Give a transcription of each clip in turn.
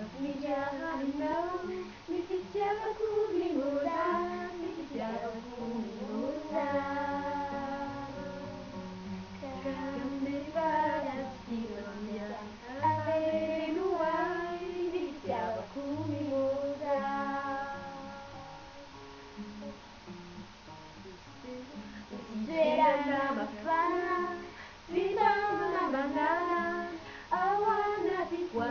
Mi jangan know, mi kecewaku mi muda, mi kecewaku mi muda. Kami pada silamnya, aleluia, mi kecewaku mi muda. Considera nama fana, simama mana, awana tikwa.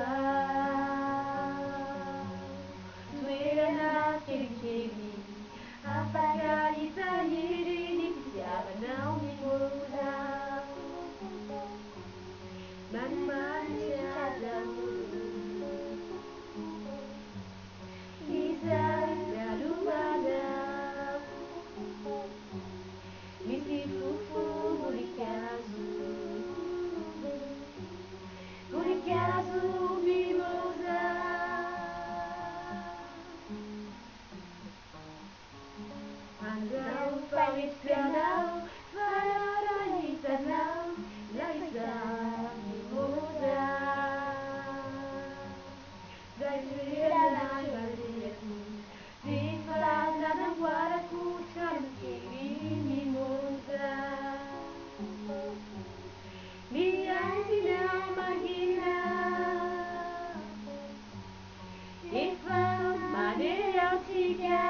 Apakah kita diri siapa naumi muda manusia damu bisa lalu ada misi fufu burikazu mimosa. Andau pamit kenal, para hitanau, laisa mimosa. Zairana bariaku, di falanda ng waraku, chamkiri mimosa. Miyang sinamagina, ifang maneautika.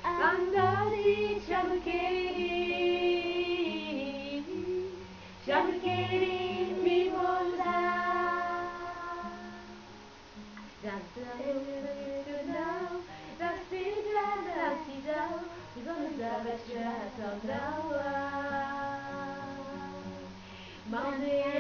Andasi Shabukeri mimosa. We're gonna